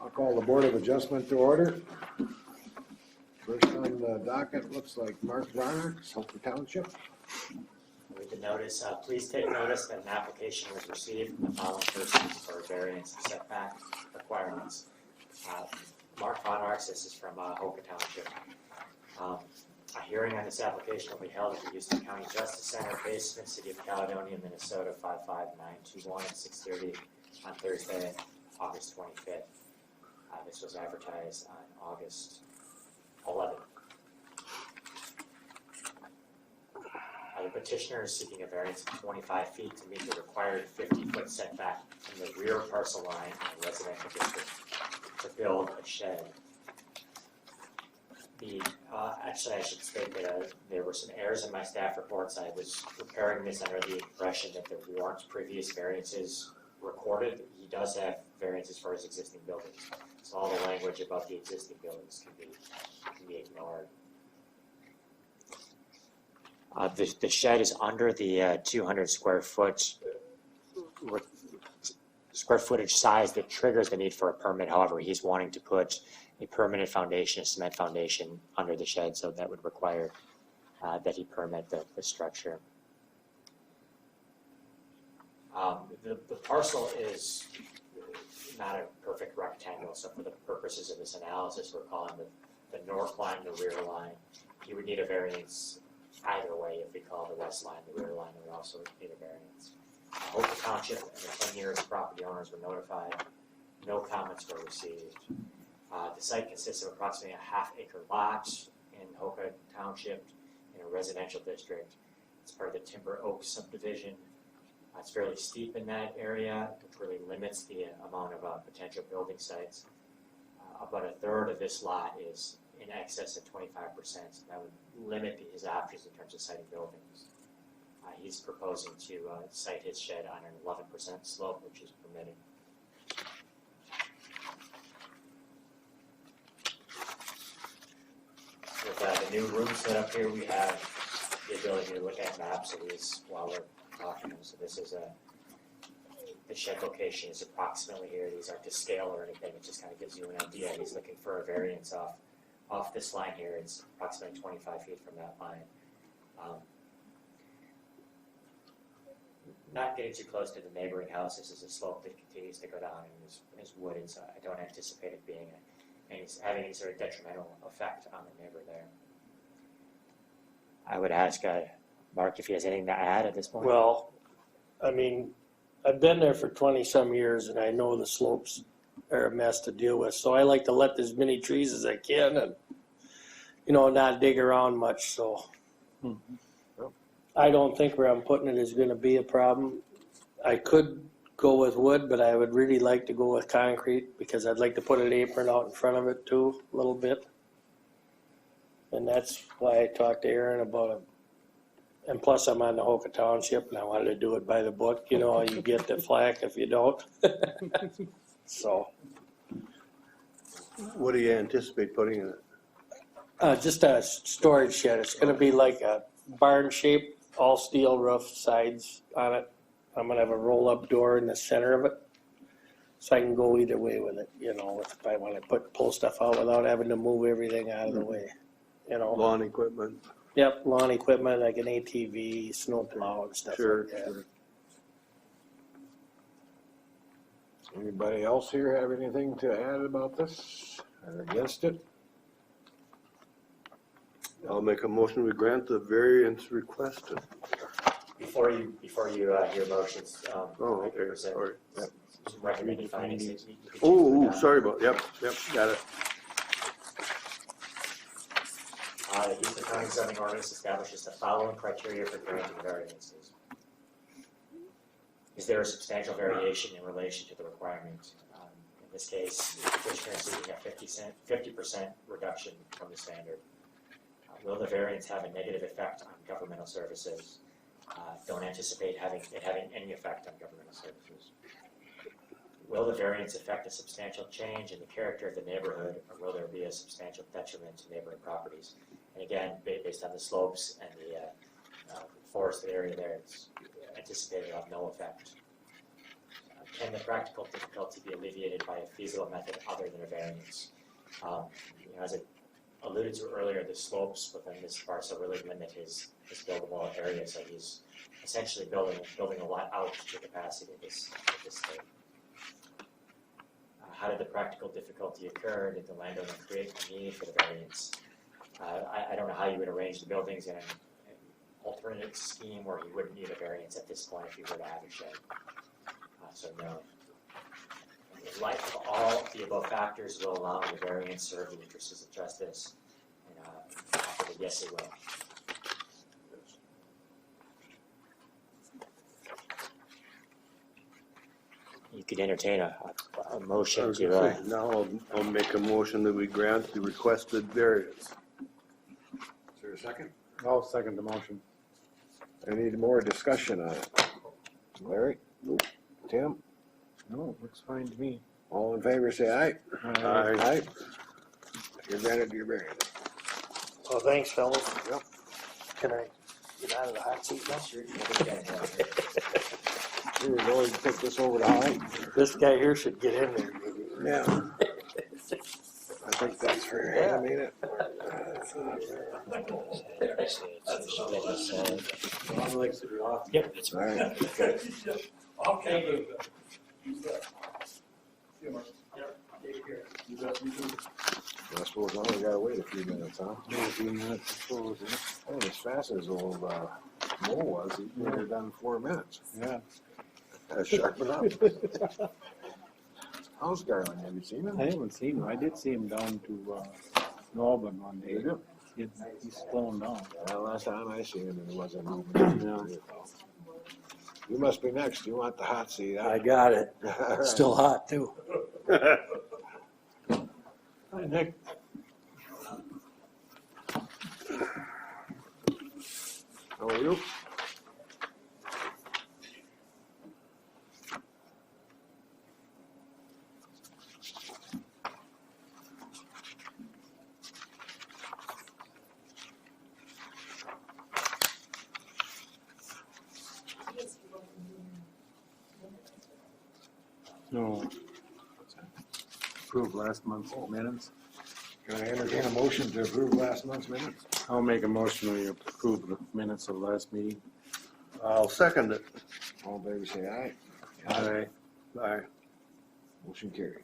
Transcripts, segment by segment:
I'll call the Board of Adjustment to order. First on the docket looks like Mark Varner, Sulphur Township. With the notice, please take notice that an application was received from the following persons for variance and setback requirements. Mark Von Arx, this is from Hoka Township. A hearing on this application will be held at the Houston County Justice Center basement, City of Caledonia, Minnesota 55921 at 6:30 on Thursday, August 25th. This was advertised on August 11th. The petitioner is seeking a variance of 25 feet to meet the required 50-foot setback from the rear parcel line in the residential district to build a shed. Actually, I should state that there were some errors in my staff reports. I was preparing this under the impression that there weren't previous variances recorded. He does have variances for his existing buildings. So all the language about the existing buildings can be ignored. The shed is under the 200 square footage size that triggers the need for a permit. However, he's wanting to put a permanent foundation, a cement foundation under the shed, so that would require that he permit the structure. The parcel is not a perfect rectangle, so for the purposes of this analysis, we're calling the north line the rear line. He would need a variance either way. If we call the west line the rear line, we would also need a variance. Hoka Township and the 10 years property owners were notified. No comments were received. The site consists of approximately a half-acre lot in Hoka Township in a residential district. It's part of the Timber Oak subdivision. It's fairly steep in that area, which really limits the amount of potential building sites. About a third of this lot is in excess of 25%, so that would limit his options in terms of siting buildings. He's proposing to site his shed on an 11% slope, which is permitted. With the new room set up here, we have the ability to look at maps of these while we're talking. So this is the shed location is approximately here. These aren't to scale or anything. It just kind of gives you an idea. He's looking for a variance off this line here. It's approximately 25 feet from that line. Not getting too close to the neighboring house. This is a slope that continues to go down and is wooded, so I don't anticipate it being having any sort of detrimental effect on the neighbor there. I would ask Mark if he has anything to add at this point. Well, I mean, I've been there for 20-some years, and I know the slopes are a mess to deal with. So I like to let as many trees as I can, and not dig around much. So I don't think where I'm putting it is going to be a problem. I could go with wood, but I would really like to go with concrete because I'd like to put an apron out in front of it too, a little bit. And that's why I talked to Aaron about it. And plus, I'm on the Hoka Township, and I wanted to do it by the book. You get the flack if you don't. So. What do you anticipate putting in it? Just a storage shed. It's going to be like a barn shape, all steel roof sides on it. I'm going to have a roll-up door in the center of it, so I can go either way with it. If I want to pull stuff out without having to move everything out of the way. Lawn equipment. Yep, lawn equipment like an ATV, snow plow, and stuff Sure, like that. sure. Anybody else here have anything to add about this or against it? I'll make a motion to grant the variance requested. Before you hear motions, I Okay, can present sorry. some recommended findings. that you could Oh, choose from. sorry about, yep, got it. The Houston County zoning ordinance establishes the following criteria for granting variances. Is there a substantial variation in relation to the requirement? In this case, the petitioner is seeking a 50% reduction from the standard. Will the variance have a negative effect on governmental services? Don't anticipate it having any effect on governmental services. Will the variance affect a substantial change in the character of the neighborhood, or will there be a substantial detriment to neighboring properties? And again, based on the slopes and the forested area there, it's anticipated to have no effect. Can the practical difficulty be alleviated by a feasible method other than a variance? As I alluded to earlier, the slopes within this parcel really limit his buildable area, so he's essentially building a lot out to capacity of this site. How did the practical difficulty occur? Did the landowner create a need for the variance? I don't know how you would arrange the buildings in an alternate scheme where he wouldn't need a variance at this point if he were to have a shed. So no. In light of all the above factors, will allow the variance serve the interests of justice? And I think yes, it will. You could entertain a motion to, Now I'll make a motion that we grant the requested variance. Is there a second? I'll second the motion. Any more discussion on it? Larry? Tim? No, looks fine to me. All in favor, say aye. Aye. Aye. You're granted your variance. Well, thanks, fellas. Yep. Can I get out of the hot seat now? sure, you can Here we go, you take this over to Holly. This guy here should get in there. Yeah. I think that's for him, ain't it? Yep, it's All right. Okay. I suppose now we gotta wait a few minutes, huh? Oh, as fast as old, Mo was, he would have done 4 minutes. Yeah. Sharpen up. How's Garland? Have you seen him? I haven't seen him. I did see him down to Melbourne one day. Did you? He's slowing down. Well, last time I seen him, he wasn't moving. Yeah. You must be next. You want the hot seat, huh? I got it. All right. Still hot too. Hi, Nick. How are you? No. Approve last month's minutes. Can I entertain a motion to approve last month's minutes? I'll make a motion we approve the minutes of last meeting. I'll second it. All in favor, say aye. Aye. Aye. Motion carried.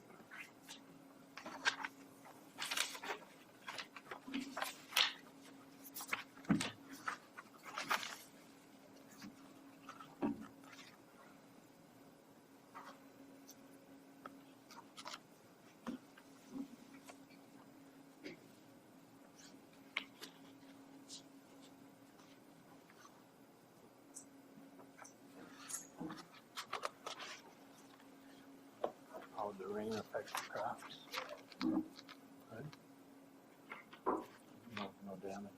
How would the rain affect the crops? No damage.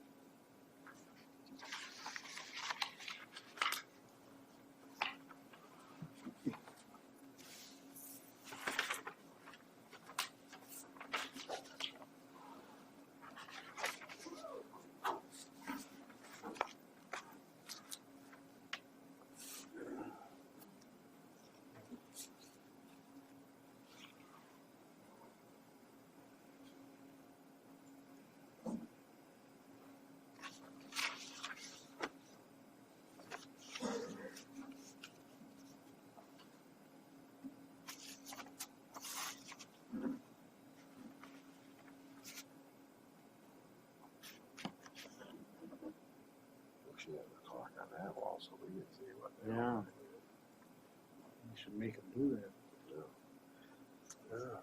She has a clock on that wall, so we can see what. Yeah. You should make him do that. Yeah.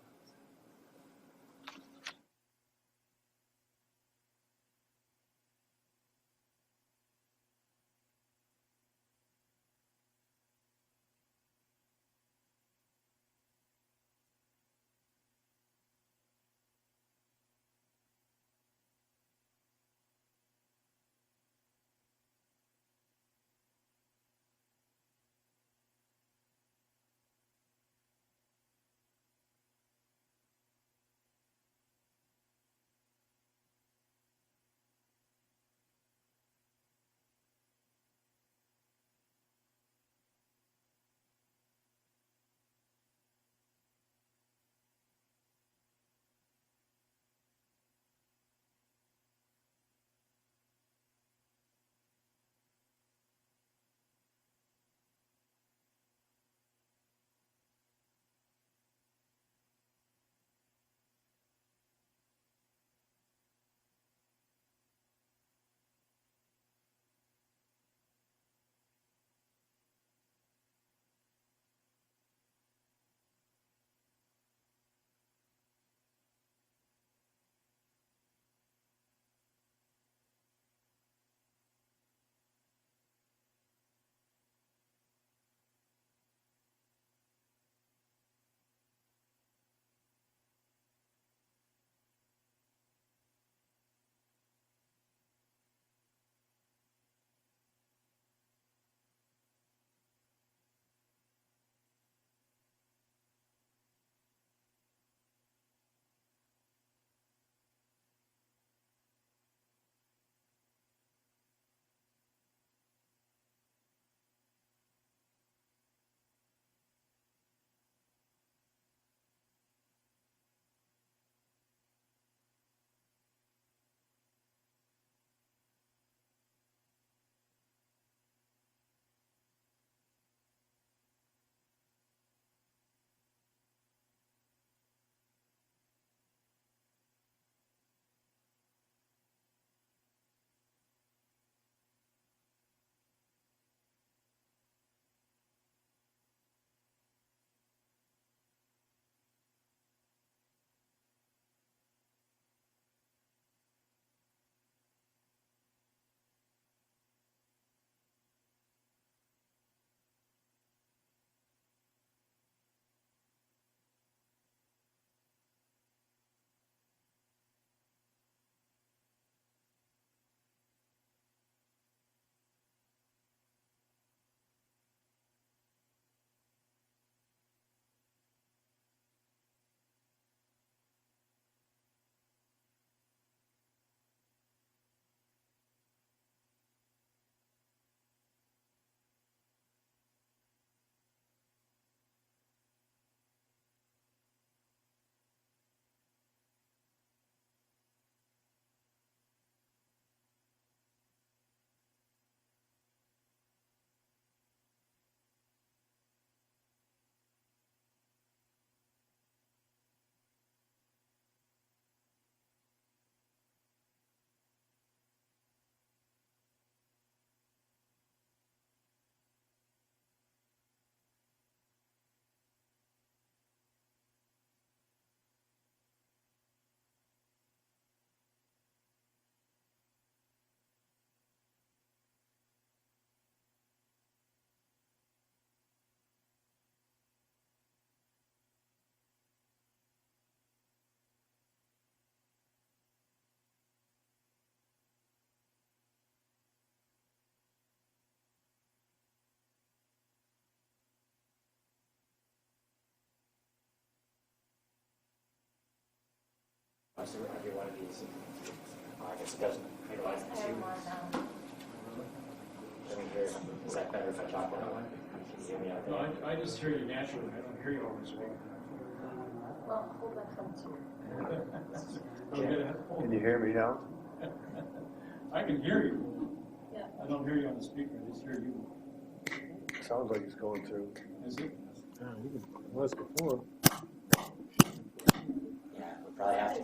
Unless you want to do one of these. I guess it doesn't, you know, I have one, let me hear, is that better if I talk that way? Can you hear me out No, there? I just hear you naturally, I don't hear you always well. well, hold that phone to Can you hear me now? I can hear you. Yeah. I don't hear you on the speaker, I just hear you. Sounds like it's going through. Is it? Was before. Yeah, we probably have to.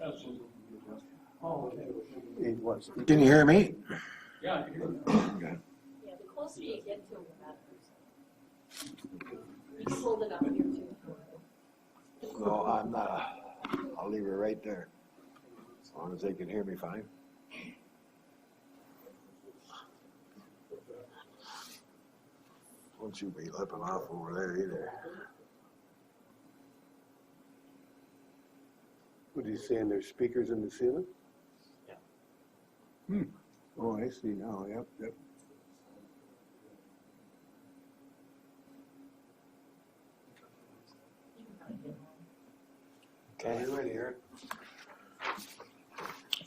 Absolutely. Oh, okay. It was. Can you hear me? Yeah, I can hear you. Yeah, the closer you get to it, the better. You can hold it up here too. No, I'm not. I'll leave it right there. As long as they can hear me fine. Don't you be lipping off over there either. What are you saying, there's speakers in the ceiling? Yeah. Oh, I see now, yep. Okay. You ready, Eric?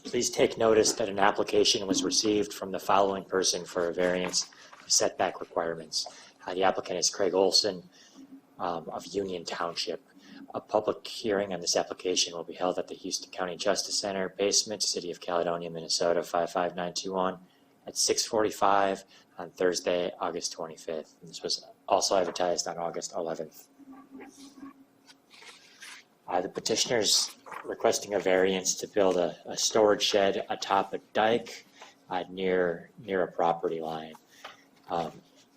Please take notice that an application was received from the following person for a variance of setback requirements. The applicant is Craig Olson of Union Township. A public hearing on this application will be held at the Houston County Justice Center basement, City of Caledonia, Minnesota 55921 at 6:45 on Thursday, August 25th. And this was also advertised on August 11th. The petitioner's requesting a variance to build a storage shed atop a dike near a property line.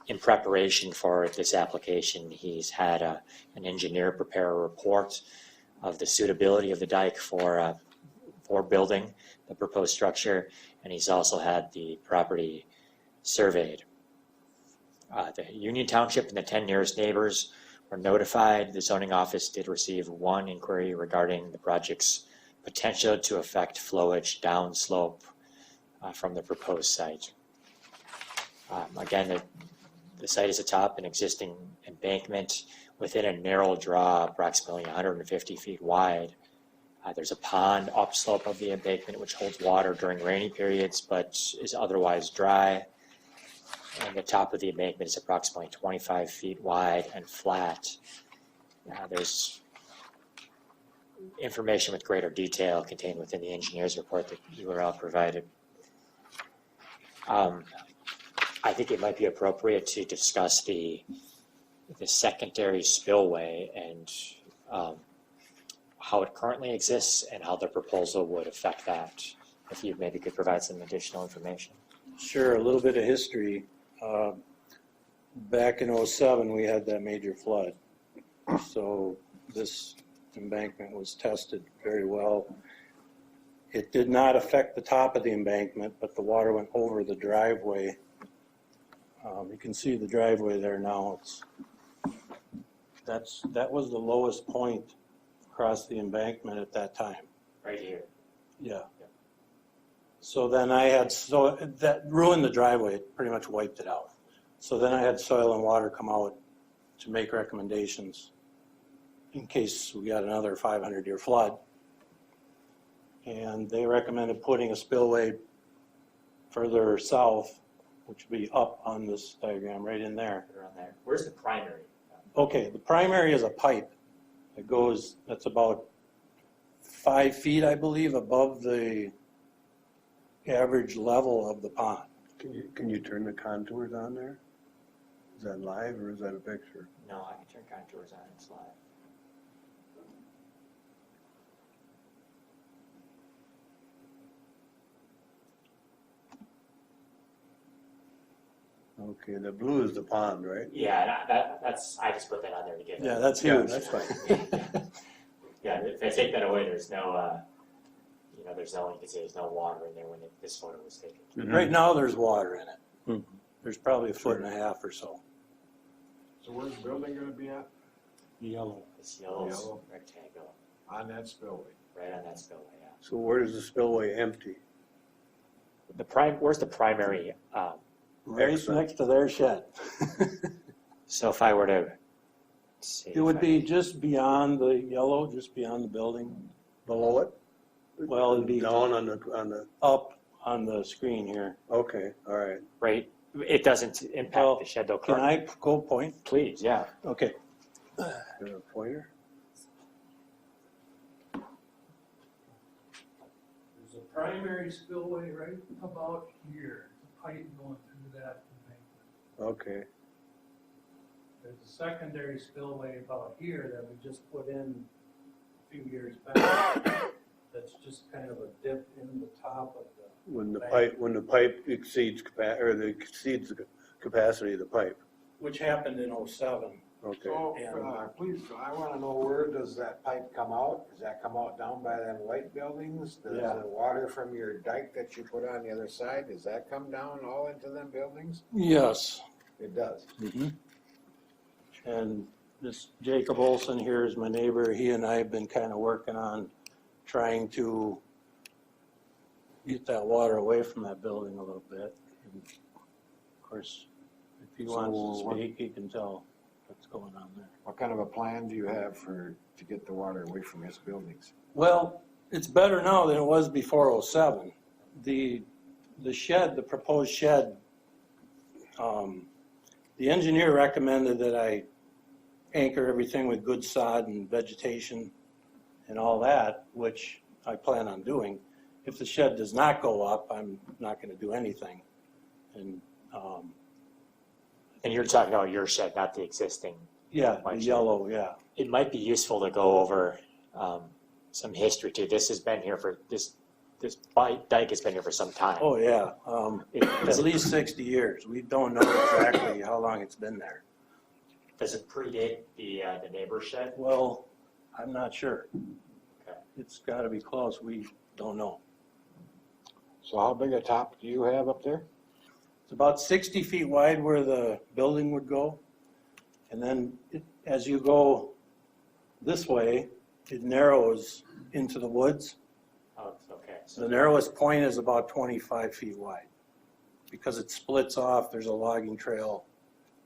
In preparation for this application, he's had an engineer prepare a report of the suitability of the dike for building the proposed structure, and he's also had the property surveyed. The Union Township and the 10 nearest neighbors were notified. The zoning office did receive one inquiry regarding the project's potential to affect flowage downslope from the proposed site. Again, the site is atop an existing embankment within a narrow draw approximately 150 feet wide. There's a pond upslope of the embankment which holds water during rainy periods but is otherwise dry. And the top of the embankment is approximately 25 feet wide and flat. There's information with greater detail contained within the engineer's report that you were all provided. I think it might be appropriate to discuss the secondary spillway and how it currently exists and how the proposal would affect that. If you maybe could provide some additional information. Sure, a little bit of history. Back in '07, we had that major flood. So this embankment was tested very well. It did not affect the top of the embankment, but the water went over the driveway. You can see the driveway there now. That was the lowest point across the embankment at that time. Right here. Yeah. So then that ruined the driveway, it pretty much wiped it out. So then I had soil and water come out to make recommendations in case we got another 500-year flood. And they recommended putting a spillway further south, which would be up on this diagram right in there. Around there. Where's the primary? Okay, the primary is a pipe that goes, that's about 5 feet, I believe, above the average level of the pond. Can you turn the contours on there? Is that live or is that a picture? No, I can turn contours on and slide. Okay, the blue is the pond, right? Yeah, that's, I just put that on there to give it. Yeah, that's Yeah, huge. that's fine. Yeah, if I take that away, there's no, there's no, you can see there's no water in there when this photo was taken. Right now, there's water in it. There's probably 1.5 feet or so. So where's the building gonna be at? Yellow. This yellow Yellow. rectangle, On that spillway. right on that spillway, yeah. So where does the spillway empty? Where's the primary, Right next to their shed. so if I were to, let's see. It would be just beyond the yellow, just beyond the building. Below it? Well, it'd be Down on the, up on the screen here. okay, all right. Right, it doesn't impact the shed though, Can correct? I go point? Please, yeah. Okay. Got a pointer? There's a primary spillway right about here, a pipe going through that embankment. Okay, There's a secondary spillway about here that we just put in a few years back. That's just kind of a dip in the top of the. when the pipe exceeds exceeds the capacity of the pipe, Which happened in '07. okay. So, And- please, I wanna know, where does that pipe come out? Does that come out down by them white buildings? Does Yeah. the water from your dike that you put on the other side, does that come down all into them buildings? Yes. It does. And this Jacob Olson here is my neighbor. He and I have been kind of working on trying to get that water away from that building a little bit. And of course, if he wants So to what- speak, he can tell what's going on there. What kind of a plan do you have to get the water away from his buildings? Well, it's better now than it was before '07. The shed, the proposed shed, the engineer recommended that I anchor everything with good sod and vegetation and all that, which I plan on doing. If the shed does not go up, I'm not gonna do anything. And, And you're talking about your shed, not the existing. yeah, the White shed. yellow, yeah. It might be useful to go over some history too. This has been here for, this dike has been here for some time. Oh, yeah, Does at it- least 60 years. We don't know exactly how long it's been there. Does it predate the neighbor's shed? Well, I'm not sure. Okay. It's gotta be close, we don't know. So how big a top do you have up there? It's about 60 feet wide where the building would go. And then as you go this way, it narrows into the woods. Oh, okay. So the narrowest point is about 25 feet wide. Because it splits off, there's a logging trail.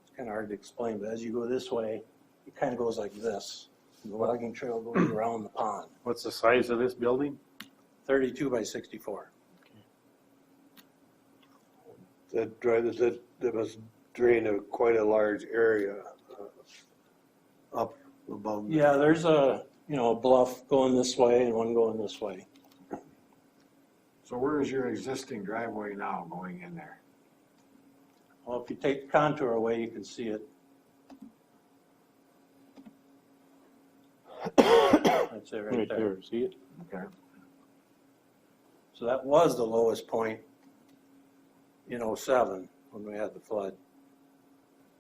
It's kind of hard to explain, but as you go this way, it kind of goes like this. And the logging trail goes around the pond, What's the size of this building? 32 by 64. That must drain quite a large area up above. Yeah, there's a bluff going this way and one going this way. So where is your existing driveway now going in there? Well, if you take the contour away, you can see it. That's it right there. See it? Okay. So that was the lowest point in '07 when we had the flood.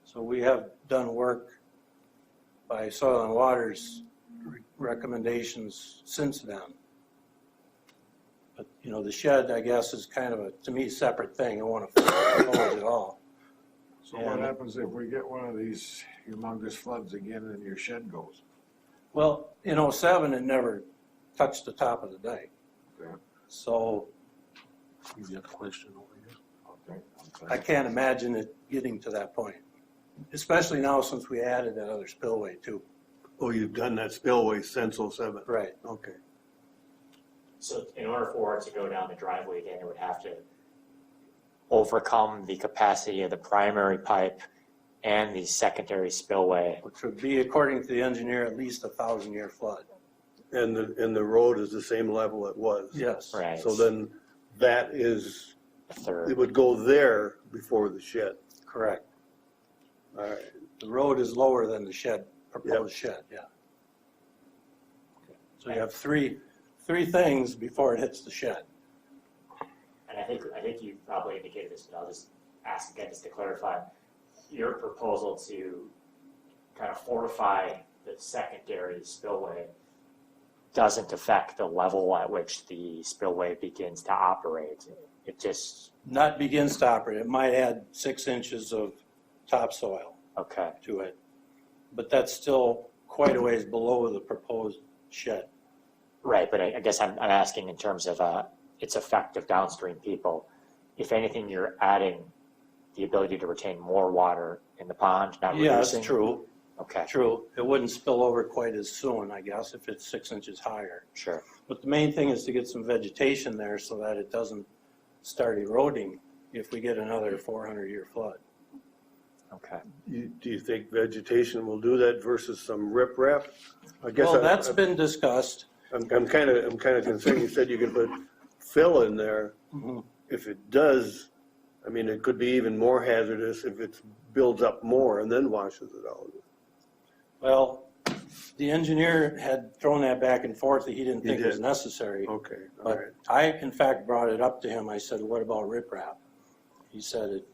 So we have done work by Soil and Water's recommendations since then. But, the shed, I guess, is kind of a, to me, separate thing. I want to propose it all. So what And- happens if we get one of these humongous floods again and your shed goes? Well, in '07, it never touched the top of the dike. Okay. So You got a question over here? Okay. I can't imagine it getting to that point, especially now since we added that other spillway too. Oh, you've done that spillway since '07? Right. Okay. So in order for it to go down the driveway again, it would have to overcome the capacity of the primary pipe and the secondary spillway. Which would be, according to the engineer, at least 1,000-year flood. And the road is the same level it was? Yes. Right. So then that is, A third. it would go there before the shed. Correct. All right. The road is lower than the shed, proposed shed, yeah. So you have three things before it hits the shed. And I think you probably indicated this, but I'll just ask again just to clarify. Your proposal to kind of fortify the secondary spillway doesn't affect the level at which the spillway begins to operate. It just, Not begins to operate. It might add 6 inches of topsoil okay. to it. But that's still quite a ways below the proposed shed. Right, but I guess I'm asking in terms of its effect of downstream people. If anything, you're adding the ability to retain more water in the pond, not reducing? Yeah, that's true. Okay, True, it wouldn't spill over quite as soon, I guess, if it's 6 inches higher. sure. But the main thing is to get some vegetation there so that it doesn't start eroding if we get another 400-year flood. Okay. Do you think vegetation will do that versus some riprap? I guess Well, that's been discussed. I'm kind of concerned. You said you could put fill in there. Mhm. If it does, I mean, it could be even more hazardous if it builds up more and then washes it out. Well, the engineer had thrown that back and forth that he didn't He think it was did. necessary. Okay, all But right. I, in fact, brought it up to him. I said, what about riprap? He said it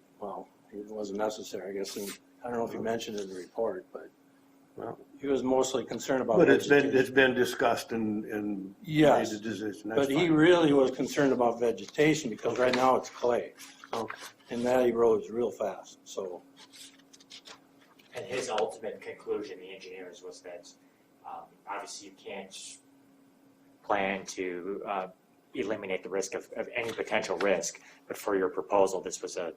wasn't necessary, I guess. And I don't know if he mentioned it in the report, but Well. he was mostly concerned about But it's vegetation. been discussed and Yes, made a decision. That's but he fine. really was concerned about vegetation because right now it's clay. Okay. And that erodes real fast, so. And his ultimate conclusion, the engineers, was that obviously you can't plan to eliminate the risk of any potential risk, but for your proposal, this was an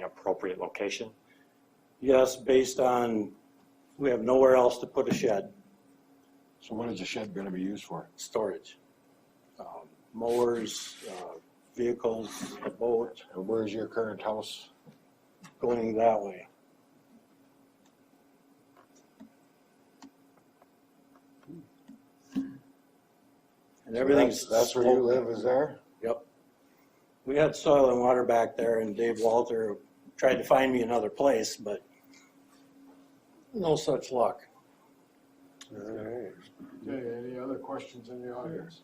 appropriate location. Yes, based on, we have nowhere else to put a shed, So what is the shed gonna be used for? storage. Mowers, vehicles, a boat, And where's your current house? going that way. And everything's. That's where you live, is there? Yep. We had soil and water back there, and Dave Walter tried to find me another place, but no such luck. All right. Okay, any other questions in the audience?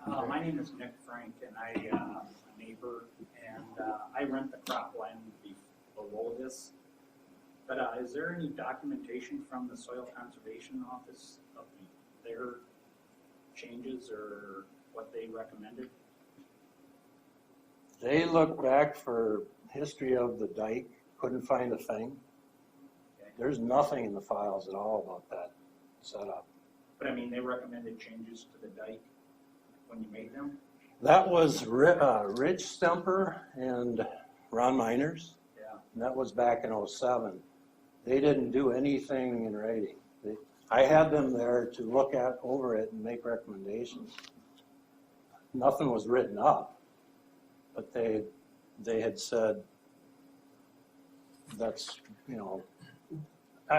My name is Nick Frank, and I'm a neighbor, and I rent the cropland below this. But is there any documentation from the Soil Conservation Office of their changes or what they recommended? They looked back for history of the dike, couldn't find a thing. There's nothing in the files at all about that setup. But I mean, they recommended changes to the dike when you made them? That was Rich Stemper and Ron Miners. Yeah. And that was back in '07. They didn't do anything in writing. I had them there to look over it and make recommendations. Nothing was written up, but they had said, that's,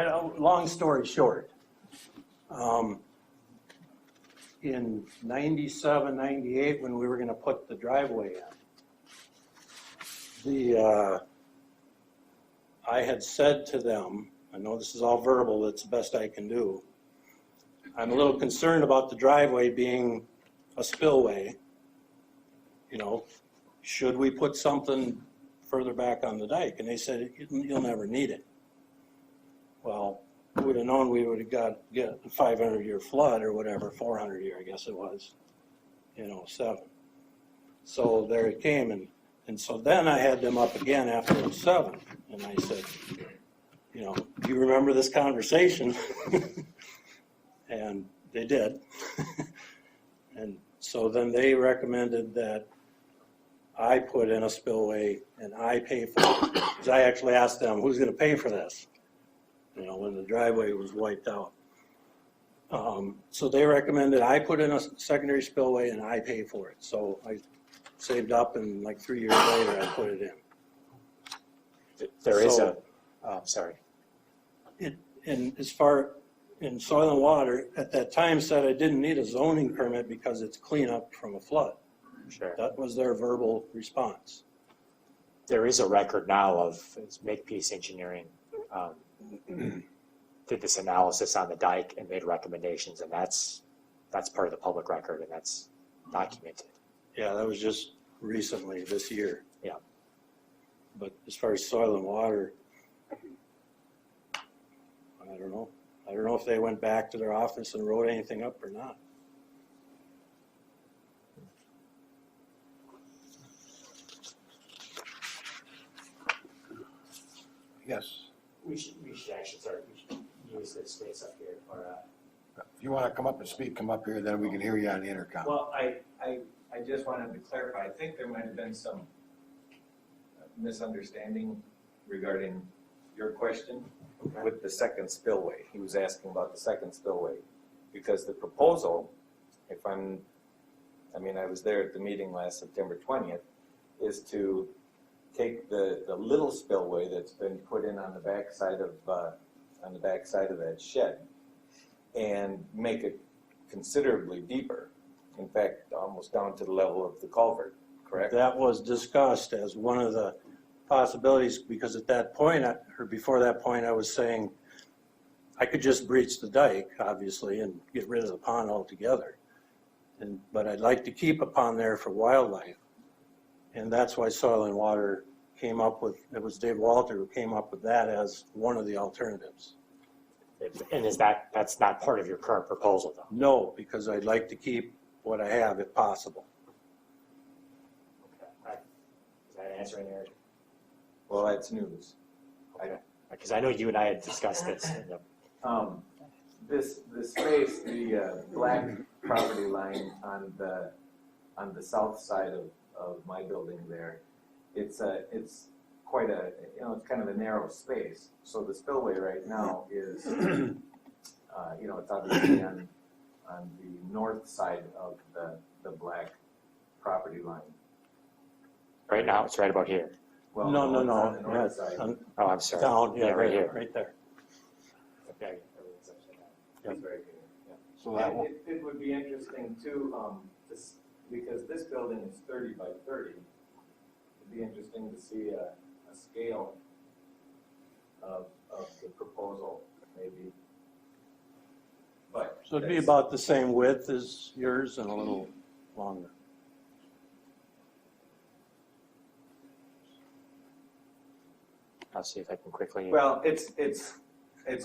long story short, in '97, '98, when we were gonna put the driveway in, I had said to them, I know this is all verbal, it's the best I can do. I'm a little concerned about the driveway being a spillway. Should we put something further back on the dike? And they said, you'll never need it. Well, we would have known we would have get a 500-year flood or whatever, 400-year, I guess it was, in '07. So there it came, and so then I had them up again after '07, and I said, do you remember this conversation? And they did. And so then they recommended that I put in a spillway and I pay for it. Because I actually asked them, who's going to pay for this? When the driveway was wiped out. So they recommended I put in a secondary spillway and I pay for it. So I saved up, and like 3 years later, I put it in. There is So- sorry. And as far in soil and water, at that time said I didn't need a zoning permit because it's cleanup from a flood. Sure. That was their verbal response. There is a record now of Makepeace Engineering did this analysis on the dike and made recommendations, and that's part of the public record, and that's documented. Yeah, that was just recently, this year. Yeah. But as far as soil and water, I don't know. I don't know if they went back to their office and wrote anything up or not. Yes. We should actually use this space up here for If you wanna come up and speak, come up here, then we can hear you on the intercom. Well, I just wanted to clarify, I think there might have been some misunderstanding regarding your question with the second spillway. He was asking about the second spillway. Because the proposal, I was there at the meeting last September 20th, is to take the little spillway that's been put in on the backside of that shed and make it considerably deeper. In fact, almost down to the level of the culvert, correct? That was discussed as one of the possibilities, because at that point, or before that point, I was saying I could just breach the dike, obviously, and get rid of the pond altogether. But I'd like to keep a pond there for wildlife. And that's why Soil and Water came up with, it was Dave Walter who came up with that as one of the alternatives. And that's not part of your current proposal though? No, because I'd like to keep what I have if possible. Okay. Is that answering your, Well, that's news. because I know you and I had discussed this. The space, the black property line on the south side of my building there, it's quite a, it's kind of a narrow space. So the spillway right now is, it's obviously on the north side of the black property line. Right now, it's right about here. Well, No, it's on the north yes, side. Oh, I'm sorry. down, yeah, right here. right there. Okay, everything's upside down. That's very good, yeah. So that will, It would be interesting too, because this building is 30 by 30. It'd be interesting to see a scale of the proposal, maybe. But So it'd be that's- about the same width as yours and a little longer. I'll see if I can quickly. Well, it's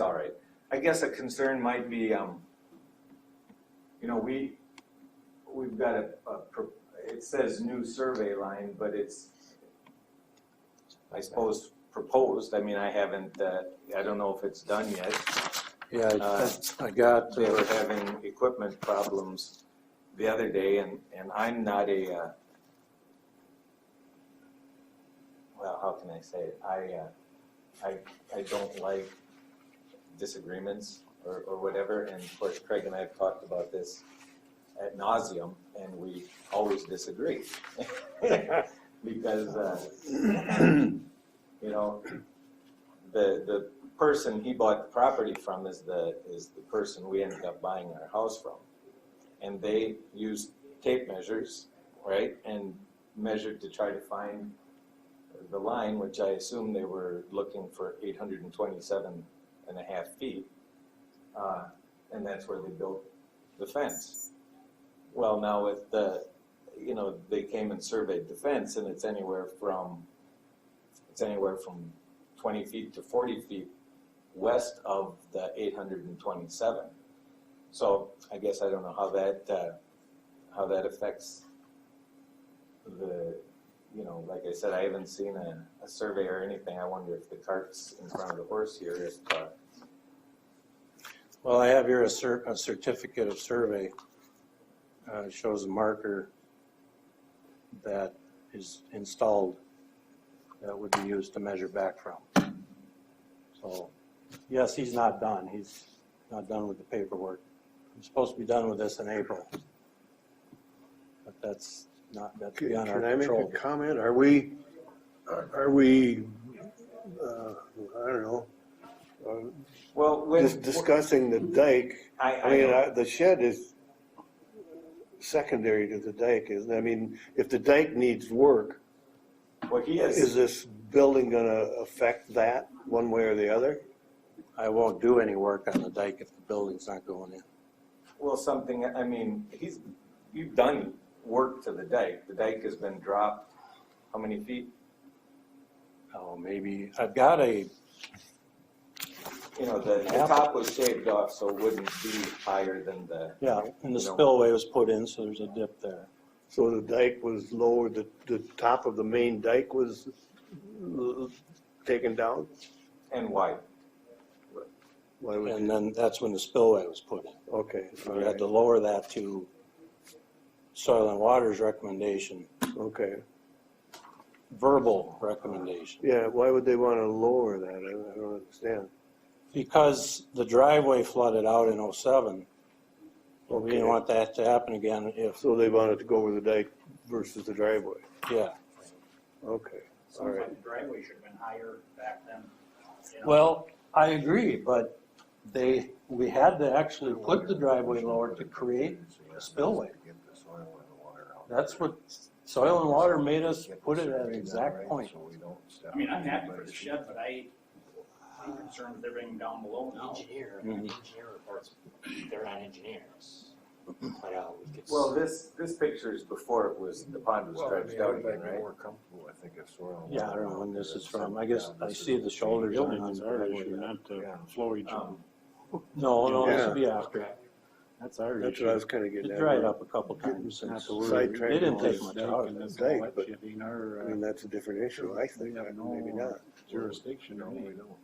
all right. I guess a concern might be, we've got it says new survey line, but it's, I suppose, proposed. I mean, I haven't, I don't know if it's done yet. Yeah, I got, They were having equipment problems the other day, and I'm not well, how can I say it? I don't like disagreements or whatever, and of course Craig and I have talked about this ad nauseum, and we always disagree. Because, the person he bought the property from is the person we ended up buying our house from. And they used tape measures, right, and measured to try to find the line, which I assume they were looking for 827 and a half feet. And that's where they built the fence. Well, now with they came and surveyed the fence, and it's anywhere from 20 feet to 40 feet west of the 827. So I guess I don't know how that affects the, like I said, I haven't seen a survey or anything. I wonder if the cart's in front of the horse here. well, I have here a certificate of survey. Shows a marker that is installed that would be used to measure back from. So, yes, he's not done. He's not done with the paperwork. I'm supposed to be done with this in April. But that's beyond our Can I make control. a comment? Are we, I don't know, Well, when just discussing the dike? I mean, the shed is secondary to the dike, isn't it? I mean, if the dike needs work, well, he has. is this building gonna affect that one way or the other? I won't do any work on the dike if the building's not going in. Well, you've done work to the dike. The dike has been dropped, how many feet? Oh, maybe, I've got The top was shaved off, so it wouldn't be higher than the, and the spillway was put in, so there's a dip there. So the dike was lower, the top of the main dike was taken down? and wide. Why would And then that's when the spillway was put in. Okay, So all we right, had to lower that to Soil and Water's recommendation. okay. verbal recommendation. Yeah, why would they wanna lower that? I don't understand. Because the driveway flooded out in '07. We Okay. didn't want that to happen again if, So they wanted to go over the dike versus the driveway. yeah. Okay, all Sounds right. like the driveway should have been higher back then. you know. Well, I agree, but we had to actually put the driveway lower to create a spillway. Get the soil and the water out. That's what Soil and Water made us put it at an exact point. So we don't step I mean, I'm on happy for the anybody's shed, but I'm concerned with everything down below now. Engineer reports, they're not engineers. But, we could. Well, this picture is before it was, the pond was Well, I dredged mean, out I'd again, be right? more comfortable, I think, if soil. and Yeah, I water don't know when out this there is from. said, I guess yeah, I this see is the shoulders on Building is our it. issue, not the Yeah. flowage. No, this would be after. That's our That's issue. what I was kinda getting It at. dried up a couple times Not since. to worry. Sidetrack They didn't on take this much Dike out. and this Dike, wet but- shitting our, I mean, that's a different issue, I think, we have no maybe not. jurisdiction. No, in we it. don't.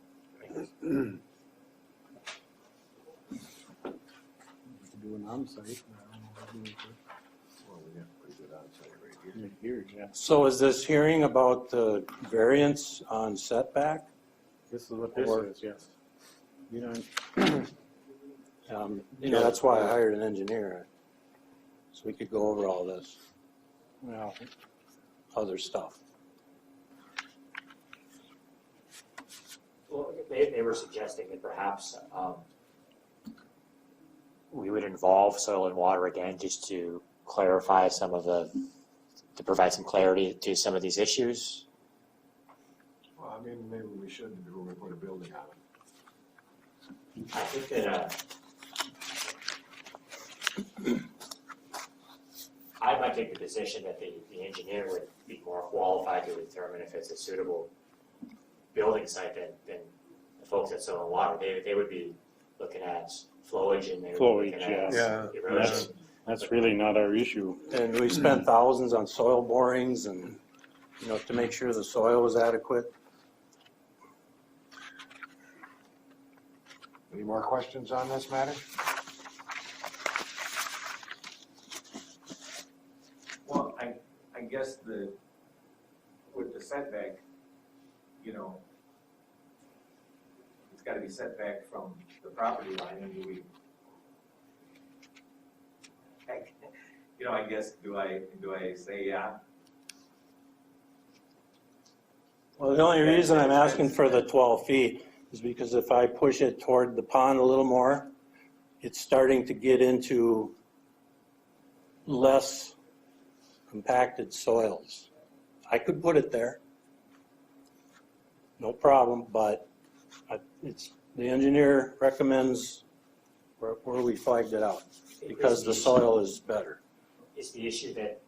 Do an onsite. Well, we got pretty good onsite right here. Here, yeah. So is this hearing about the variance on setback? This is what this Or- is, yes. You know, That's why I hired an engineer. So we could go over all this well, other stuff. Well, they were suggesting that perhaps, we would involve Soil and Water again, just to clarify some of to provide some clarity to some of these issues. Well, I mean, maybe we should before we put a building on it. I think that, I might take the position that the engineer would be more qualified to determine if it's a suitable building site than the folks at Soil and Water. They would be looking at flowage and they would be looking Flowage, at yeah. erosion. that's really not our issue. And we spent thousands on soil borings and, to make sure the soil was adequate. Any more questions on this matter? Well, I guess with the setback, it's gotta be set back from the property line, and I guess, do I say, yeah? Well, the only reason I'm asking for the 12 feet is because if I push it toward the pond a little more, it's starting to get into less compacted soils. I could put it there, no problem, but the engineer recommends where we flagged it out, because the soil is better. Is the issue that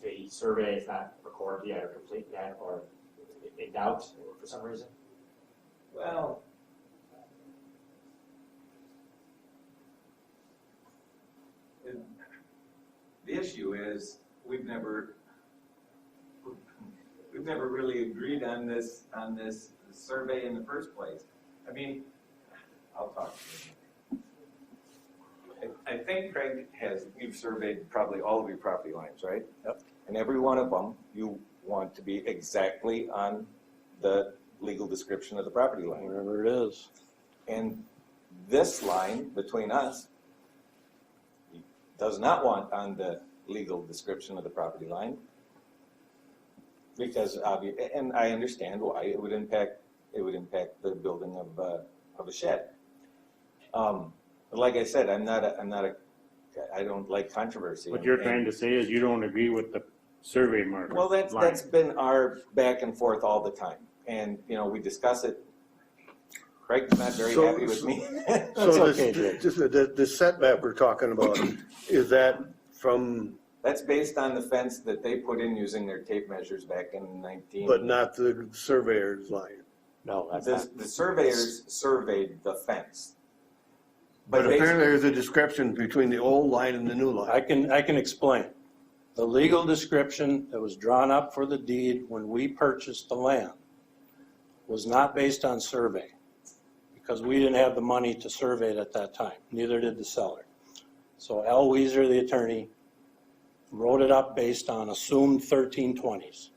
the survey is not recorded yet or complete yet, or in doubt for some reason? Well, the issue is, we've never really agreed on this survey in the first place. I mean, I'll talk to you. I think Craig you've surveyed probably all of your property lines, right? Yep. And every one of them, you want to be exactly on the legal description of the property line. Wherever it is. And this line between us does not want on the legal description of the property line. Because and I understand why it would impact the building of a shed. But like I said, I don't like controversy. What you're trying to say is you don't agree with the survey marker. Well, that's line. been our back and forth all the time, and we discuss it. Craig's not very So- happy with me. That's So okay, Jake. the setback we're talking about, is that from, That's based on the fence that they put in using their tape measures back in 19. but not the surveyor's line? No, that's not. The surveyors surveyed the fence. But basically- apparently there's a description between the old line and the new I line. can explain. The legal description that was drawn up for the deed when we purchased the land was not based on survey, because we didn't have the money to survey it at that time, neither did the seller. So Al Weiser, the attorney, wrote it up based on assumed 1320s.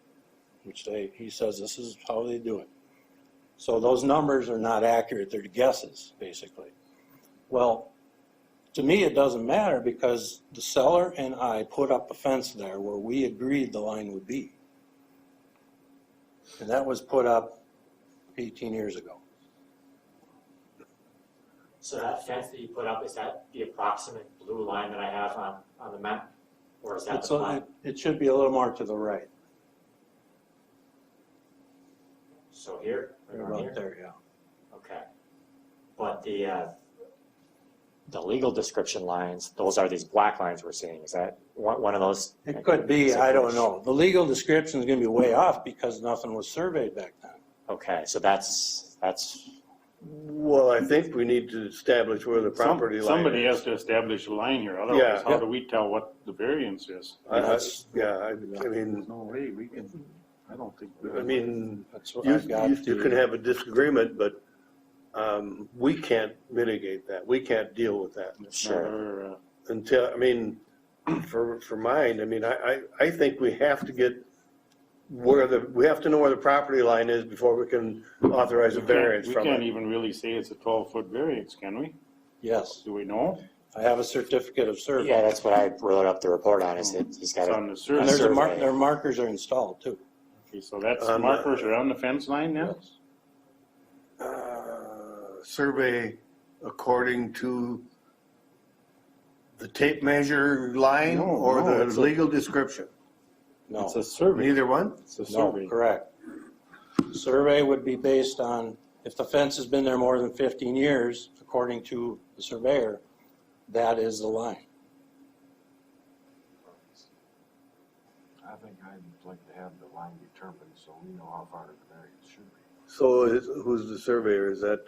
which he says this is how they do it. So those numbers are not accurate, they're guesses, basically. Well, to me, it doesn't matter because the seller and I put up a fence there where we agreed the line would be. And that was put up 18 years ago. So that fence that you put up, is that the approximate blue line that I have on the map? Or is that the line? It should be a little more to the right, So here, right around about here? there, yeah. Okay. But the legal description lines, those are these black lines we're seeing. Is that one of those? It could be, I don't know. The legal description is gonna be way off because nothing was surveyed back then. Okay, so that's, Well, I think we need to establish where the property line Somebody is. has to establish a line here, Yeah. otherwise how do we tell what the variance is? I There's mean, no way we can, I don't think. I mean, That's what you, I've got. you can have a disagreement, but, we can't mitigate that. We can't deal with that. sure. Until, I mean, for mine, I mean, I think we have to get we have to know where the property line is before we can authorize a variance We from can't it. even really say it's a 12-foot variance, can we? Yes, Do we know? I have a certificate of survey. Yeah, that's what I wrote up the report on, is that he's got It's a on the And survey. there's survey. their markers are installed too. Okay, so that's On the- markers around the fence line now? Survey according to the tape measure line No, or no, the it's a- legal description? No, It's a survey. Neither one? It's a no, survey. correct. Survey would be based on, if the fence has been there more than 15 years, according to the surveyor, that is the line. I think I'd like to have the line determined so we know how far the variance should be. So who's the surveyor? Is that,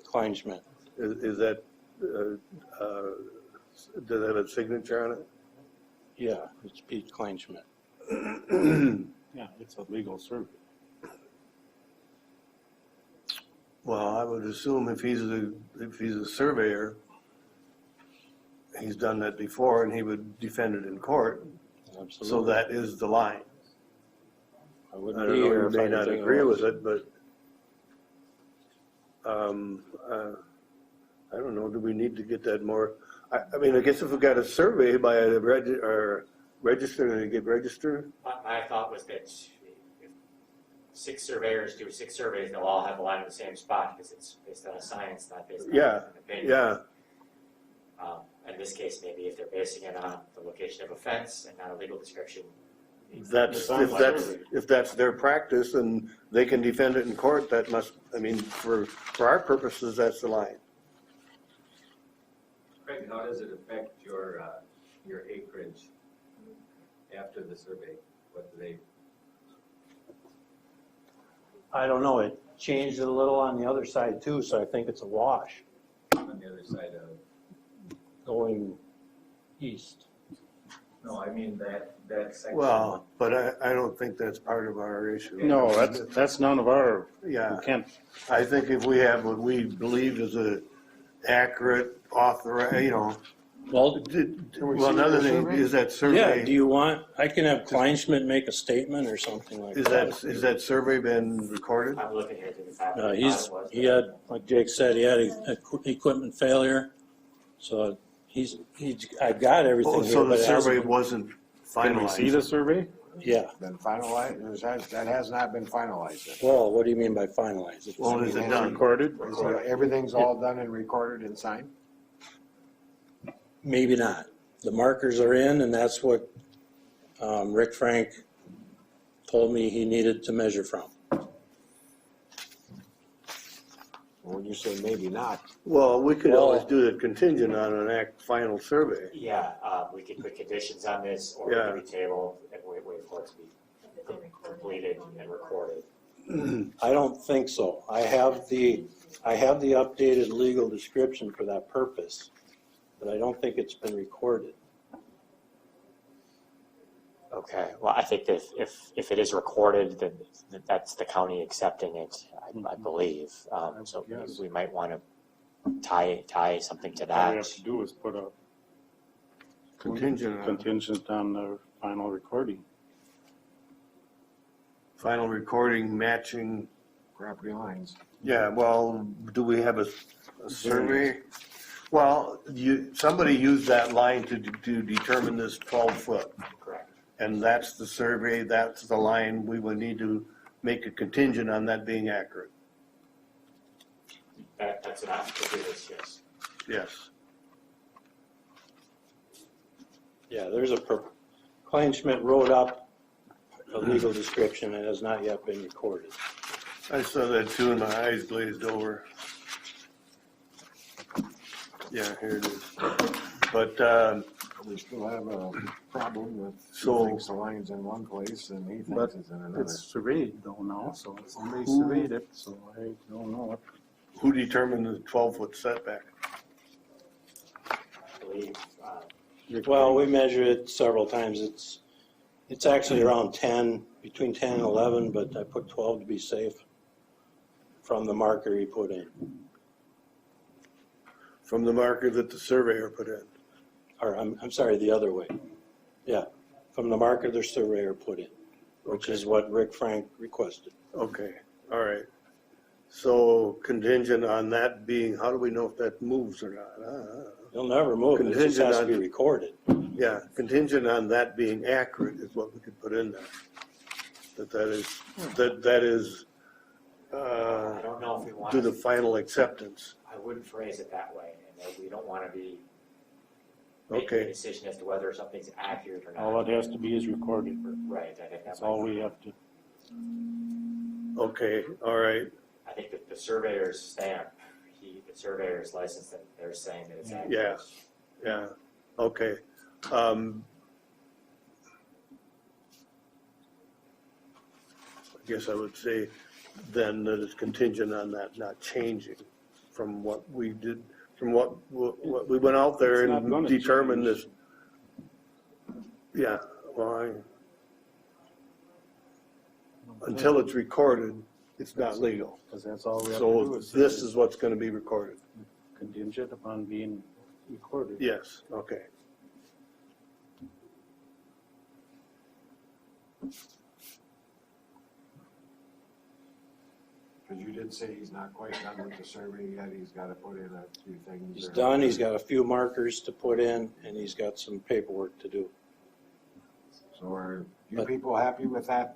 Kleinschmidt. is that, does that have a signature on it? Yeah, it's Pete Kleinschmidt. Yeah, it's a legal survey. Well, I would assume if he's a surveyor, he's done that before and he would defend it in court. Absolutely. So that is the line. I I wouldn't don't be know, here you if may I not didn't think agree was. with it, but, I don't know, do we need to get that more? I mean, I guess if we got a survey by a register, did it get registered? My thought was that if 6 surveyors do 6 surveys, they'll all have a line in the same spot because it's based on a science, not based on Yeah, an opinion. Yeah, In this case, maybe if they're basing it on the location of a fence and not a legal description. that's, if that's their practice and they can defend it in court, that must, I mean, for our purposes, that's the line. Craig, how does it affect your acreage after the survey? What do they, I don't know, it changed it a little on the other side too, so I think it's a wash on the other side of, going east. no, I mean that section. Well, but I don't think that's part of our issue. No, that's none of our, Yeah, we can't, I think if we have what we believe is a accurate Well, well, another thing is that yeah, survey. do you want, I can have Kleinschmidt make a statement or something like that. Is that survey been recorded? I'm looking here through the fact. He had, like Jake said, he had equipment failure, so I got everything Oh, here, so the but it hasn't survey been- wasn't can we see the finalized? survey? Yeah, Been finalized, that has not been finalized yet. well, what do you mean by finalized? It's- Well, is it done? Recorded? So everything's all done and recorded and signed? Maybe not. The markers are in, and that's what Rick Frank told me he needed to measure from. When you say maybe not, Well, we could always do it contingent on an final survey. Yeah, we could put conditions on this, or Yeah. we could table and wait for it to be completed and recorded. I don't think so. I have the updated legal description for that purpose, but I don't think it's been recorded. Okay, well, I think that if it is recorded, then that's the county accepting it, I believe. So Yes. we might want to tie something to All we have that. to do is put a Contingent on. contingent on the final recording. final recording matching, Property lines. yeah, well, do we have a survey? Well, somebody used that line to determine this 12-foot. Correct. And that's the survey, that's the line, we would need to make a contingent on that being accurate. That's an option to do this, yes. Yes. Yeah, there's a Kleinschmidt wrote up a legal description that has not yet been recorded. I saw that too and my eyes glazed over. Yeah, here it is. But, We still have a problem with, So- he thinks the line's in one place and he But thinks it's in another. It's surveyed though now, so somebody surveyed it, so I don't know. who determined the 12-foot setback? I believe, Well, we measured it several times. It's actually around 10, between 10 and 11, but I put 12 to be safe from the marker he put in. From the marker that the surveyor put in. Or, I'm sorry, the other way. Yeah, from the marker the surveyor put in, which is what Rick Frank requested. Okay, all right. So contingent on that being, how do we know if that moves or not? He'll never move it. It just has to be recorded. Yeah, contingent on that being accurate is what we could put in there. That is, I don't know if we want do the to, final acceptance. I wouldn't phrase it that way, and that we don't want to be making a Okay, decision as to whether something's accurate or not. All it has to be is recorded. Right, I think that That's might all be- we have to. okay, all right. I think that the surveyor's stamp, the surveyor's license, that they're saying that it's accurate. Yeah, okay. I guess I would say then that it's contingent on that not changing from what we did, from what we went out there It's not and gonna determined change. this. Yeah, well, until it's recorded, it's not legal. Because that's all we have to So do is. this is what's gonna be recorded. Contingent upon being recorded. Yes, okay. Cause you did say he's not quite done with the survey yet, he's gotta put in a few things. He's or- done, he's got a few markers to put in, and he's got some paperwork to do. So are you But- people happy with that,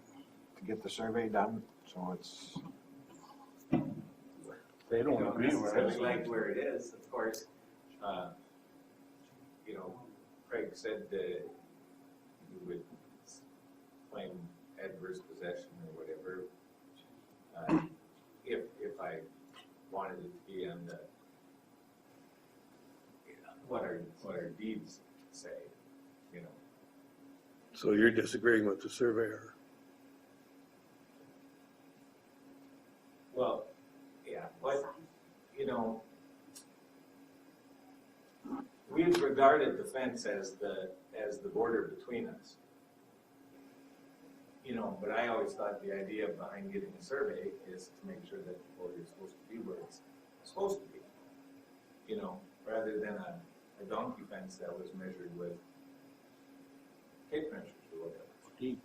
to get the survey done, so it's, They don't agree with necessarily it. like where it is, of course. You know, Craig said that you would claim adverse possession or whatever. If I wanted it to be on the, what our deeds say, you know. So you're disagreeing with the surveyor? Well, yeah, but, you know, we've regarded the fence as the border between us. You know, but I always thought the idea behind getting a survey is to make sure that the border is supposed to be where it's supposed to be. You know, rather than a donkey fence that was measured with tape measures or whatever.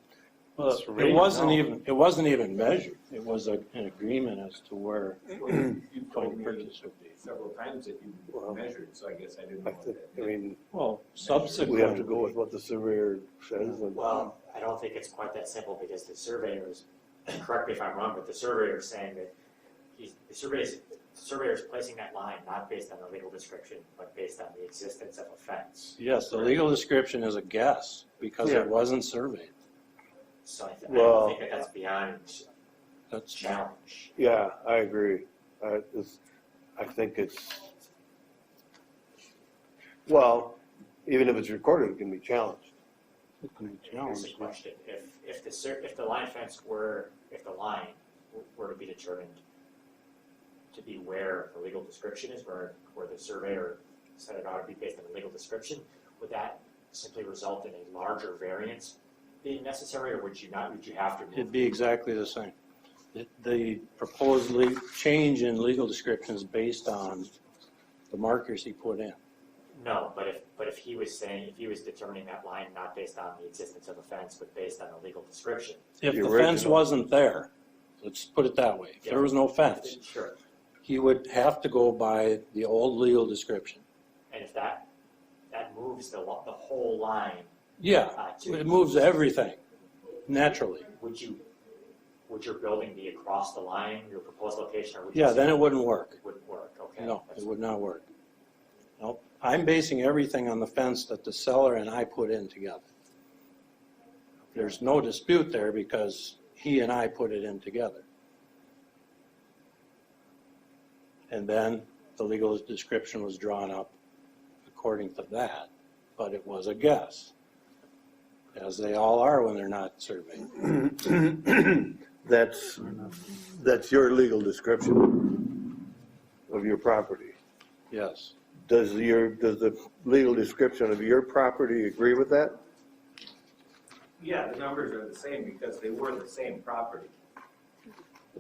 Well, it wasn't even measured. It was an agreement as to where Well, you told the me purchase would be. several times that you Well, measured, so I guess I didn't I know what think, that I mean, Well, we subsequently. have to go with what the surveyor says and. Well, I don't think it's quite that simple, because the surveyors, correct me if I'm wrong, but the surveyor is saying that the surveyor's placing that line not based on the legal description, but based on the existence of a fence. Yes, the legal description is a guess, because Yeah. it wasn't surveyed. So I Well- don't think that that's beyond That's, challenge. Yeah, I agree. I think it's, well, even if it's recorded, it can be challenged. It can be Here's the challenged. question, if the line fence were, if the line were to be determined to be where the legal description is, where the surveyor said it ought to be based on the legal description, would that simply result in a larger variance being necessary, or would you have to move? it'd be exactly the same. The proposed change in legal description is based on the markers he put in. No, but if he was saying, if he was determining that line not based on the existence of a fence, but based on a legal description. If The the fence original. wasn't there, let's put it that way, if there was no fence, Sure. he would have to go by the old legal description. And if that moves the whole line, Yeah, to. it moves everything, naturally. Would your building be across the line, your proposed location, or would you? Yeah, say then it wouldn't work. It wouldn't work, okay. No, That's- it would not work. Nope, I'm basing everything on the fence that the seller and I put in together. There's no dispute there because he and I put it in together. And then the legal description was drawn up according to that, but it was a guess, as they all are when they're not surveyed. That's your legal description of your property. Yes, Does the legal description of your property agree with that? Yeah, the numbers are the same because they were the same property.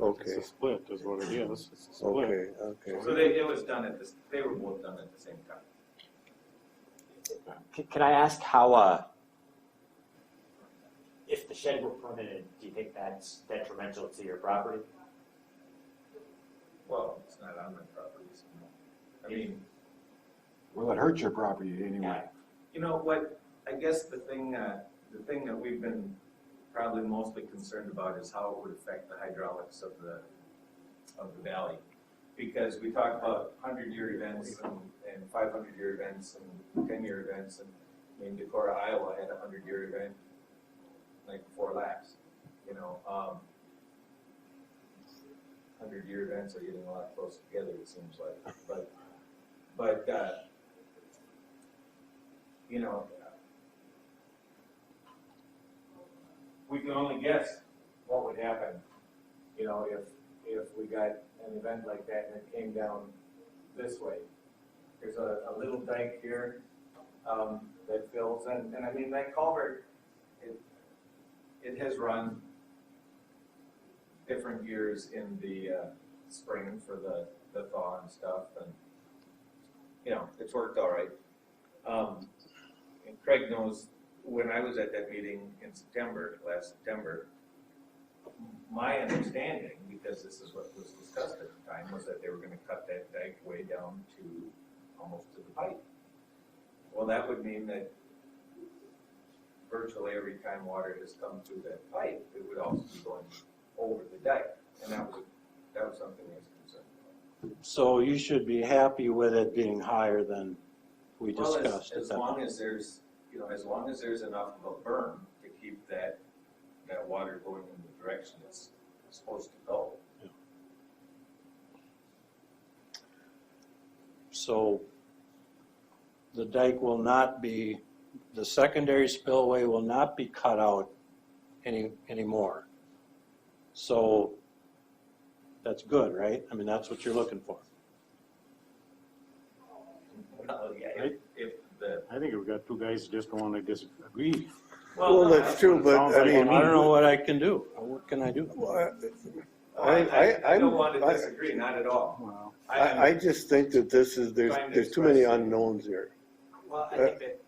Okay, It's a split is what it is. It's a split. okay, okay. So it was done they were both done at the same time. Can I ask how, if the shed were permitted, do you think that's detrimental to your property? Well, it's not on my property, so, I mean, Will it hurt your property anyway? you know what, I guess the thing that we've been probably mostly concerned about is how it would affect the hydraulics of the valley. Because we talk about 100-year events and 500-year events and 10-year events, and I mean, Decorah, Iowa had a 100-year event, like 4 laps, 100-year events are getting a lot closer together, it seems like, but we can only guess what would happen, if we got an event like that and it came down this way. There's a little dike here, that fills, and I mean, that culvert, it has run different years in the, spring for the thaw and stuff, and, it's worked all right. And Craig knows, when I was at that meeting in last September, my understanding, because this is what was discussed at the time, was that they were gonna cut that dike way down to almost to the pipe. Well, that would mean that virtually every time water has come through that pipe, it would also be going over the dike, and that was something I was concerned about. so you should be happy with it being higher than we Well, discussed at as that long point. as there's, as long as there's enough of a berm to keep that water going in the direction it's supposed to go. So the dike will not be, the secondary spillway will not be cut out anymore. So that's good, right? I mean, that's what you're looking for. Well, yeah, if the, I think we've got two guys just don't want to disagree. Well, that's true, but Sounds I like mean, I don't know what I can do. What can I do? I don't want to disagree, not at all. Well, I just think that there's too many unknowns here. Well, I think that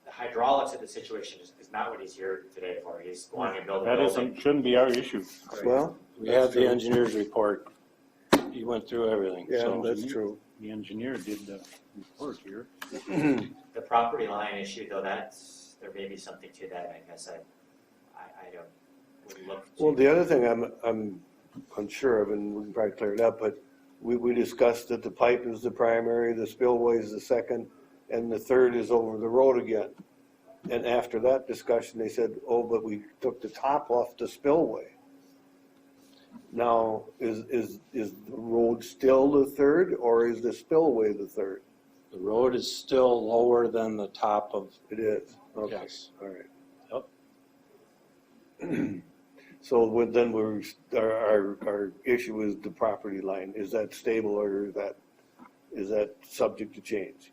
the hydraulics of the situation is not what he's here today for. He's wanting to build a that building. shouldn't be our issue. Well, We have the engineer's report. He went through everything, yeah, so. that's true. The engineer did the report here. The property line issue, though, there may be something to that, I guess. I don't, would look to. Well, the other thing I'm unsure of, and we can probably clear it up, but we discussed that the pipe is the primary, the spillway is the second, and the third is over the road again. And after that discussion, they said, oh, but we took the top off the spillway. Now, is the road still the third, or is the spillway the third? The road is still lower than the top of, It is, okay, yes. all right. Yep. So then our issue is the property line. Is that stable, or is that subject to change?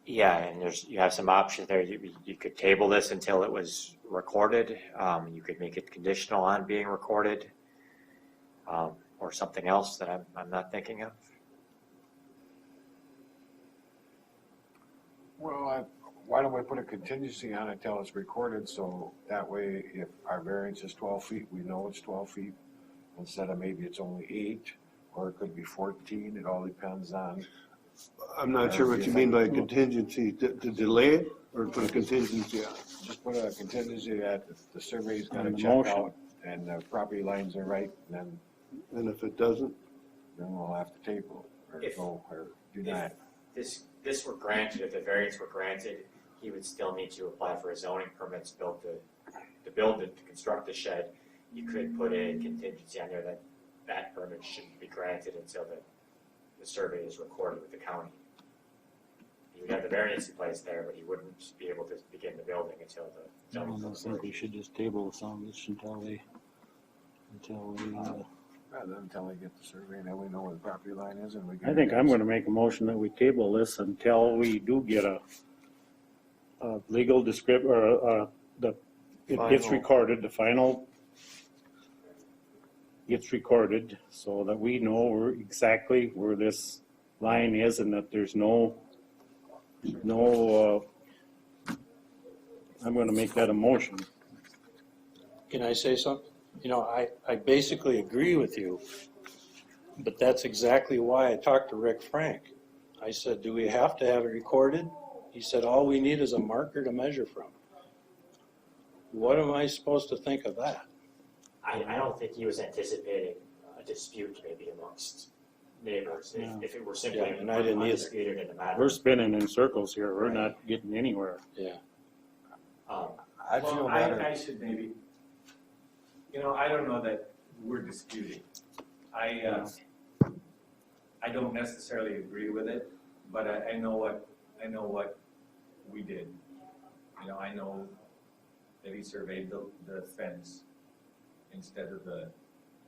Yeah, and you have some options there. You could table this until it was recorded. You could make it conditional on being recorded, or something else that I'm not thinking of. why don't we put a contingency on it till it's recorded, so that way if our variance is 12 feet, we know it's 12 feet. Instead of maybe it's only 8, or it could be 14, it all depends on. I'm not sure what you mean by contingency, to delay it or put a contingency on? Just put a contingency that if the survey's On gotta the check motion. out and the property lines are right, then And if it doesn't, we'll have to table or If- go or deny. If this were granted, if the variance were granted, he would still need to apply for a zoning permit to build it, to construct the shed. You could put a contingency on there that that permit shouldn't be granted until the survey is recorded with the county. You would have the variance in place there, but you wouldn't be able to begin the building until the I zoning don't permit. think we should just table some of this until we, Rather until they get the survey and then we know where the property line is and we. I think I'm gonna make a motion that we table this until we do get a legal descrip, or it gets Final. recorded, the final gets recorded, so that we know exactly where this line is and that there's no, I'm gonna make that a motion. Can I say something? You know, I basically agree with you, but that's exactly why I talked to Rick Frank. I said, do we have to have it recorded? He said, all we need is a marker to measure from. What am I supposed to think of that? I don't think he was anticipating a dispute maybe amongst neighbors, Yeah. if it were simply Yeah, and I didn't either. undisputed in the matter. We're spinning in circles here, we're not getting anywhere. Yeah. I feel Well, better. I should maybe, I don't know that we're disputing. I don't necessarily agree with it, but I know what we did. I know that he surveyed the fence instead of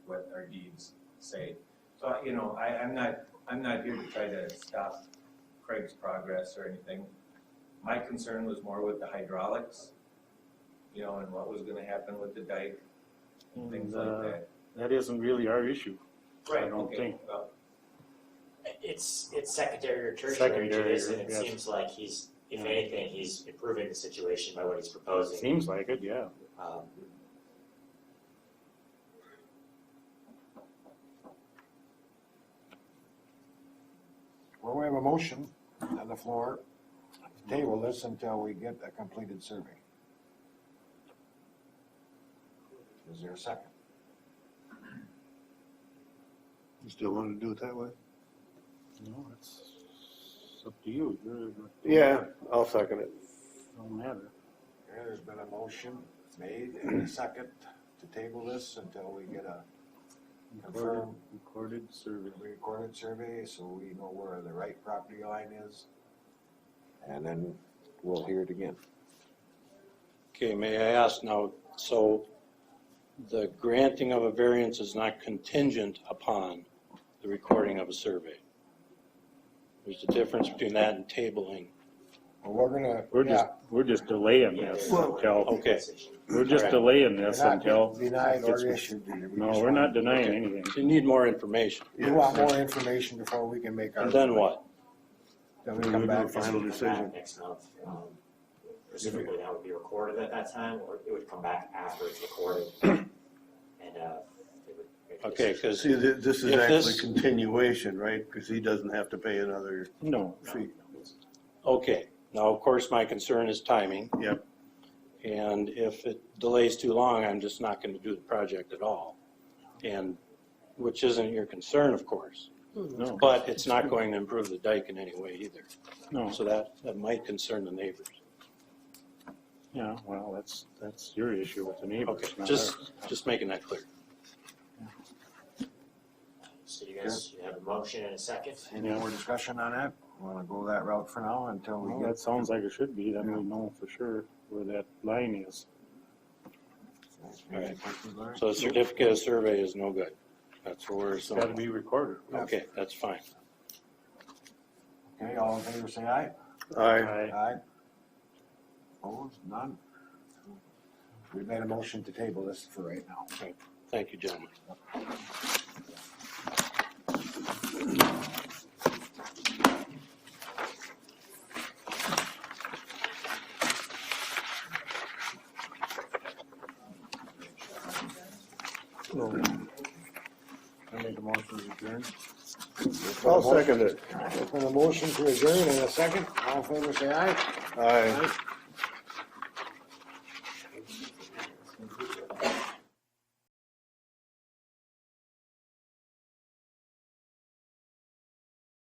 what our deeds say. So, I'm not here to try to stop Craig's progress or anything. My concern was more with the hydraulics, and what was gonna happen with the dike, and things like that. That isn't really our issue. Right, don't okay, think. well, It's secondary or tertiary to Secondary, this, and it yes. seems like if anything, he's improving the situation by what he's proposing. Seems like it, yeah. Well, we have a motion on the floor to table this until we get a completed survey. Is there a second? you still want to do it that way? No, it's up to you. Yeah, I'll second it. Don't matter. Okay, there's been a motion made and a second to table this until we get a Recorded survey. recorded survey, so we know where the right property line is. And then we'll hear it again. Okay, may I ask now, so the granting of a variance is not contingent upon the recording of a survey? There's a difference between that and tabling. Well, We're just delaying this until, Okay. we're just Alright. delaying this We're not until. denied or it's- issued. No, we're not denying anything. So you need more information. We want more information before we can make our. And then what? Then we Then come we do back. a final and- decision. Next month. Presumably that would be recorded at that time, or it would come back after it's recorded. And they would make a Okay, decision. because See, this is If actually this- continuation, right? Because he doesn't have to pay another No, fee. okay, now, of course, my concern is timing. Yep. And if it delays too long, I'm just not going to do the project at all. And, which isn't your concern, of course, no, but it's not going to improve the dike in any way either. no, So that might concern the neighbors. yeah, well, that's your issue with the neighbors, Okay, not just, ours. just making that clear. So you guys, you have a motion and a second? Any more discussion on that? Want to go that route for now until Well, we get. that sounds like it should be, then we know for sure where that line is. Any questions, Larry? So the certificate of survey is no good. That's where we're, It's gotta be recorded. okay, that's fine. Okay, all in favor, say aye. Aye. Aye. Opposed, none? We made a motion to table this for right now. Thank you, gentlemen. I make a motion to adjourn. I'll second it. And a motion to adjourn in a second, all in favor say aye. Aye.